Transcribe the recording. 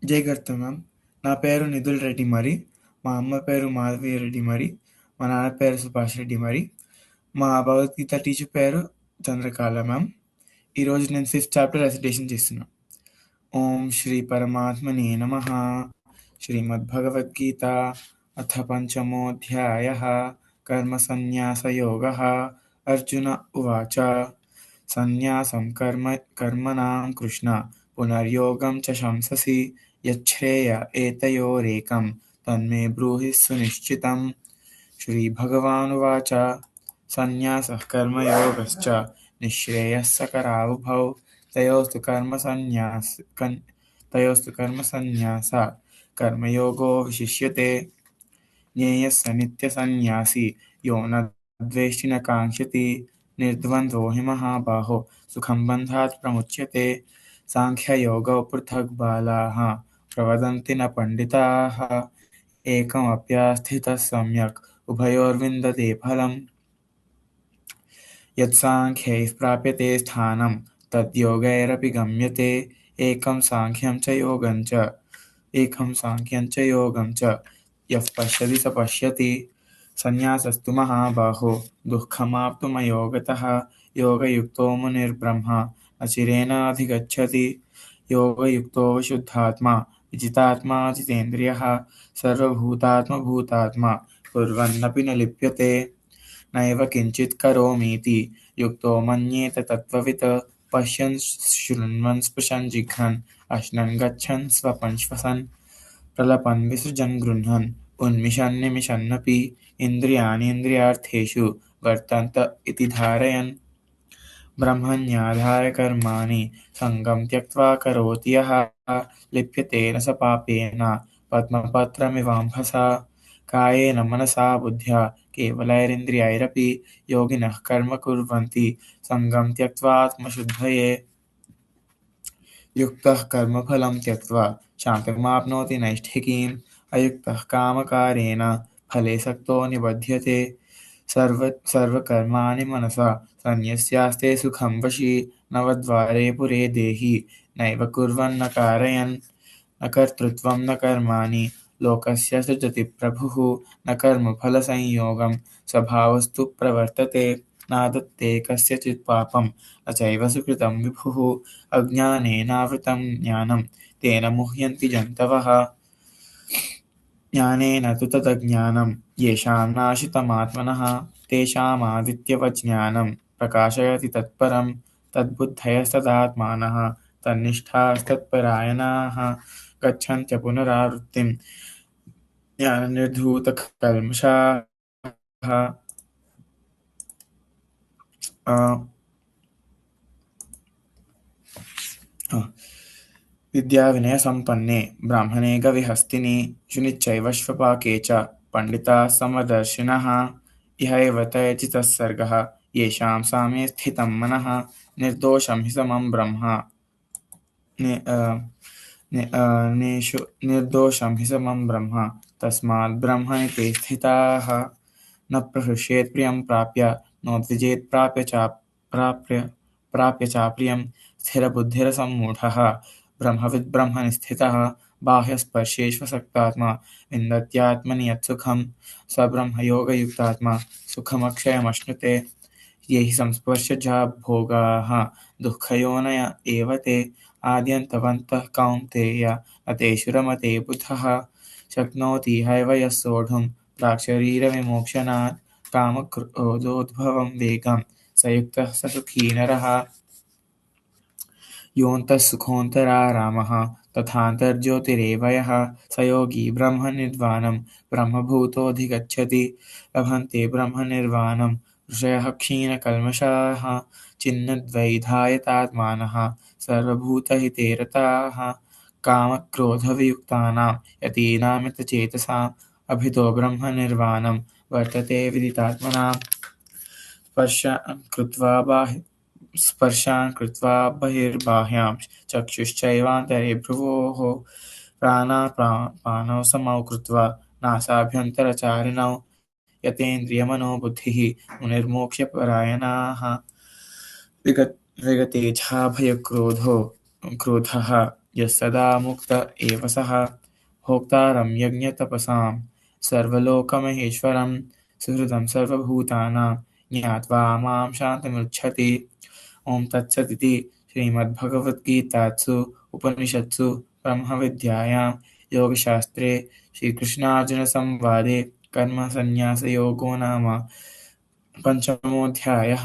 జయగర్త ma'am. నా పేరు నిధుల్ రెడ్డి మరి. మా అమ్మ పేరు మాధవి రెడ్డి మరి. మా నాన్న పేరు సుభాష్ రెడ్డి మరి. మా భగవద్గీత టీచర్ పేరు చంద్రకాళ మ్యామ్. ఈరోజు నేను 5th చాప్టర్ రెసిటేషన్ చేస్తున్నా. ఓం శ్రీ పరమాత్మనే నమః. శ్రీమద్భగవద్గీత అథ పంచమోऽధ్యాయः. కర్మసన్న్యాసయోగः. అర్జున ఉవాచ. సన్యాసం కర్మణాం కృష్ణ పునర్యోగం చ శంససి యచ్ఛ్రేయ ఏతయోరేకం తన్మే బ్రూహి సునిశ్చితం. శ్రీభగవానువాచ. సన్యాసః కర్మయోగశ్చ నిःశ్రేయస్కరావుభౌ తయోస్తు కర్మసన్యాసాత్ కర్మయోగో విశిష్యతే. జ్ఞేయः స నిత్యసన్యాసి యో న ద్వేష్టి న కాంక్షతి నిర్ద్వంద్వో హి మహాబాహో సుఖం బంధాత్ ప్రముచ్యతే. సాంఖ్యయోగౌ పృథక్ బాలాః ప్రవదంతి న పండితాః ఏకమప్యాస్థితः సమ్యక్ ఉభయోర్విందతే ఫలం. యత్సాంఖ్యైః ప్రాప్యతే స్థానం తద్యోగైరపి గమ్యతే. ఏకం సాంఖ్యం చ యోగం చ యః పశ్యతి స పశ్యతి. సన్యాసస్తు మహాబాహో దుఃఖమాప్తుమయో గతః యోగయుక్తో మునిర్బ్రహ్మ న చిరేణాధిగచ్చతి. యోగయుక్తో విశుద్ధాత్మా విజితాత్మా జితేంద్రియః సర్వభూతాత్మభూతాత్మా కుర్వన్నపి న లిప్యతే. నైవ కించిత్ కరోమీతి యుక్తో మన్యేత తత్వవిత్. పశ్యన్ శృణ్వన్ స్పృశన్ జిఘ్రన్ అశ్నన్ గచ్చన్ స్వపన్ శ్వసన్ ప్రలపన్ విసృజన్ గృహ్ణన్ ఉన్మిషన్ నిమిషన్నపి ఇంద్రియాణీంద్రియార్థేషు వర్తంత ఇతి ధారయన్. బ్రహ్మణ్యాధాయ కర్మాణి సంగం త్యక్త్వా కరోతి యః లిప్యతే న స పాపేన పద్మపత్రమివాంభసా. కాయేన మనసా బుద్ధ్యా కేవలైరింద్రియైరపి యోగినః కర్మ కుర్వంతి సంగం త్యక్త్వాత్మశుద్ధయే. యుక్తః కర్మఫలం త్యక్త్వా శాంతిమాప్నోతి నైష్ఠికీం. అయుక్తః కామకారేణ ఫలే సక్తో నిబధ్యతే. సర్వకర్మాణి మనసా సన్యస్యాస్తే సుఖం వశీ. నవద్వారే పురే దేహి నైవ కుర్వన్న కారయన్. న కర్తృత్వం న కర్మాణి లోకస్య సృజతి ప్రభుః. న కర్మఫలసంయోగం స్వభావస్తు ప్రవర్తతే. నాదత్తే కస్యచిత్ పాపం న చైవ సుకృతం విభుః. అజ్ఞానేనావృతం జ్ఞానం తేన ముహ్యంతి జంతవః. జ్ఞానేన తు తదజ్ఞానం యేషాం నాశితమాత్మనః తేషామాదిత్యవత్ జ్ఞానం ప్రకాశయతి తత్పరం. తద్బుద్ధయస్తదాత్మానః తన్నిష్టాస్తత్పరాయణాః గచ్చన్త్య పునరావృత్తిం జ్ఞాననిర్ధూతకల్మషాః. విద్యావినయసంపన్నే బ్రాహ్మణే గవిహస్తిని శునిచైవ శ్వపాకే చ పండితాః సమదర్శినః. ఇహైవ తయచితః సర్గః యేషాం సామ్యే స్థితం మనః. నిర్దోషం హి సమం బ్రహ్మ నిర్దోషం హి సమం బ్రహ్మ తస్మాద్ బ్రహ్మణి తే స్థితాః. న ప్రహృష్యేత్ ప్రియం ప్రాప్య నోద్విజేత్ ప్రాప్య చాప్రియం. స్థిరబుద్ధిరసమ్మూఢः బ్రహ్మవిద్ బ్రహ్మణి స్థితः. బాహ్యస్పర్శేష్వసక్తాత్మా విందత్యాత్మని యత్సుఖం. స బ్రహ్మయోగయుక్తాత్మా సుఖమక్షయమశ్నుతే. ये हि संस्पर्शजा भोगाः दुःखयोनय एव ते. आद्यन्तवन्तः कौन्तेय न तेषु रमते बुधः. शक्नोति हैव यः सोढुं प्राक्शरीरविमोक्षणात्. कामक्रोधोद्भवं वेगं स युक्तः स सुखी नरः. योऽन्तः सुखोऽन्तरारामः तथान्तर्ज्योतिरेव यः. स योगी ब्रह्मनिर्वाणं ब्रह्मभूतोऽधिगच्छति. लभन्ते ब्रह्मनिर्वाणं ऋषयः क्षीणकल्मषाः. छिन्नद्वैधायतात्मानः सर्वभूतहिते रताः. कामक्रोधवियुक्तानां यतीनामितचेतसाम् अभितो ब्रह्मनिर्वाणं वर्तते विदितात्मनां. स्पर्शान् कृत्वा बहिर्बाह्यां चक्षुश्चैवान्तरे भ्रुवोः. प्राणापानौ समौ कृत्वा नासाभ्यन्तरचारिणौ. यतेन्द्रियमनोबुद्धिः मुनिर्मोक्षपरायणाः. विगतेच्छाभयक्रोधः यस्सदा मुक्त एव सः भोक्तारं यज्ञतपसां सर्वलोकमहेश्वरं सुहृदं सर्वभूतानां ज्ञात्वा मां शान्तिमुच्छति। ओं तत्सदिति श्रीमद्भगवद्गीतासु उपनिषत्सु ब्रह्मविद्यायां योगशास्त्रे श्रीकृष्णार्जुनसंवादे कर्मसन्न्यासयोगो नाम पञ्चमोऽध्यायः।